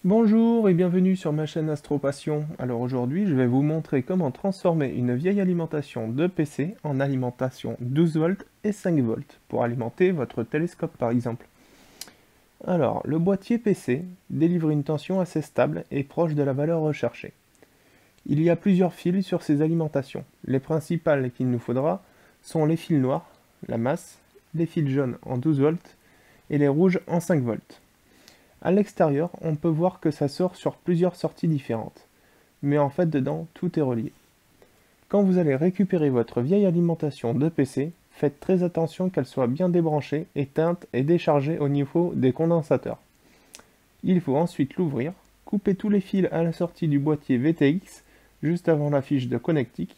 Bonjour et bienvenue sur ma chaîne Astro Passion. Alors aujourd'hui, je vais vous montrer comment transformer une vieille alimentation de PC en alimentation 12 volts et 5 volts pour alimenter votre télescope par exemple. Alors, le boîtier PC délivre une tension assez stable et proche de la valeur recherchée. Il y a plusieurs fils sur ces alimentations. Les principales qu'il nous faudra sont les fils noirs, la masse, les fils jaunes en 12 volts et les rouges en 5 volts. À l'extérieur, on peut voir que ça sort sur plusieurs sorties différentes. Mais en fait, dedans, tout est relié. Quand vous allez récupérer votre vieille alimentation de PC, faites très attention qu'elle soit bien débranchée, éteinte et déchargée au niveau des condensateurs. Il faut ensuite l'ouvrir, couper tous les fils à la sortie du boîtier VTX, juste avant la fiche de connectique,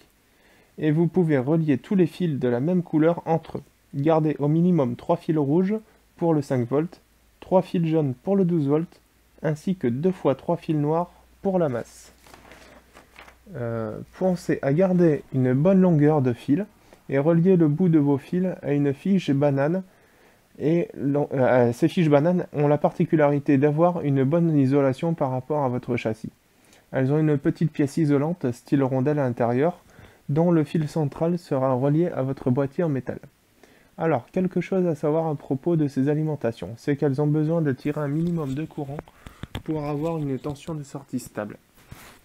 et vous pouvez relier tous les fils de la même couleur entre eux. Gardez au minimum 3 fils rouges pour le 5 volts, 3 fils jaunes pour le 12 volts, ainsi que 2 fois 3 fils noirs pour la masse. Pensez à garder une bonne longueur de fil et relier le bout de vos fils à une fiche banane. Ces fiches bananes ont la particularité d'avoir une bonne isolation par rapport à votre châssis. Elles ont une petite pièce isolante style rondelle à l'intérieur, dont le fil central sera relié à votre boîtier en métal. Alors, quelque chose à savoir à propos de ces alimentations, c'est qu'elles ont besoin de tirer un minimum de courant pour avoir une tension de sortie stable.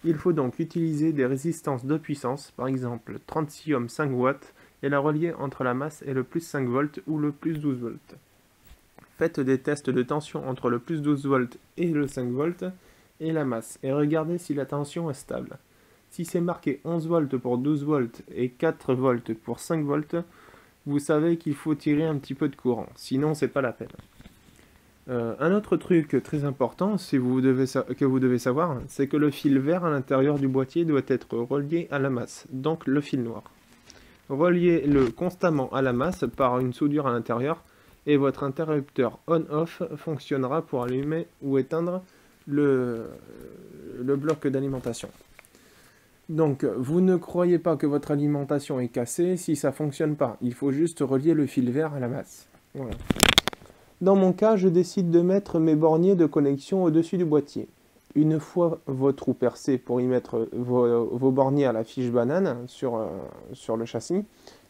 Il faut donc utiliser des résistances de puissance, par exemple 36 ohms 5 watts, et la relier entre la masse et le plus 5 volts ou le plus 12 volts. Faites des tests de tension entre le plus 12 volts et le 5 volts et la masse, et regardez si la tension est stable. Si c'est marqué 11 volts pour 12 volts et 4 volts pour 5 volts, vous savez qu'il faut tirer un petit peu de courant, sinon c'est pas la peine. Un autre truc très important que vous devez savoir, c'est que le fil vert à l'intérieur du boîtier doit être relié à la masse, donc le fil noir. Reliez-le constamment à la masse par une soudure à l'intérieur et votre interrupteur on-off fonctionnera pour allumer ou éteindre le bloc d'alimentation. Donc, vous ne croyez pas que votre alimentation est cassée si ça ne fonctionne pas. Il faut juste relier le fil vert à la masse. Voilà. Dans mon cas, je décide de mettre mes borniers de connexion au-dessus du boîtier. Une fois vos trous percés pour y mettre vos borniers à la fiche banane sur le châssis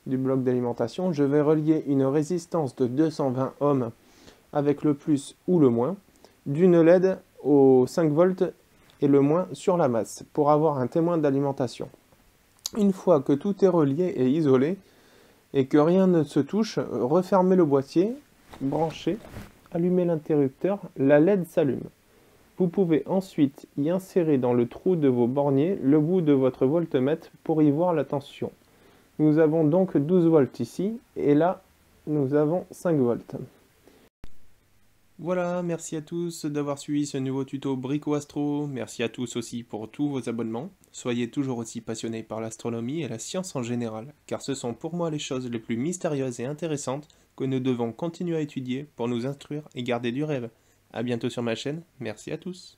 du bloc d'alimentation, je vais relier une résistance de 220 ohms avec le plus ou le moins d'une LED au 5 volts et le moins sur la masse pour avoir un témoin d'alimentation. Une fois que tout est relié et isolé et que rien ne se touche, refermez le boîtier, branchez, allumez l'interrupteur, la LED s'allume. Vous pouvez ensuite y insérer dans le trou de vos borniers le bout de votre voltmètre pour y voir la tension. Nous avons donc 12 volts ici et là nous avons 5 volts. Voilà, merci à tous d'avoir suivi ce nouveau tuto Brico Astro. Merci à tous aussi pour tous vos abonnements. Soyez toujours aussi passionnés par l'astronomie et la science en général, car ce sont pour moi les choses les plus mystérieuses et intéressantes que nous devons continuer à étudier pour nous instruire et garder du rêve. A bientôt sur ma chaîne, merci à tous.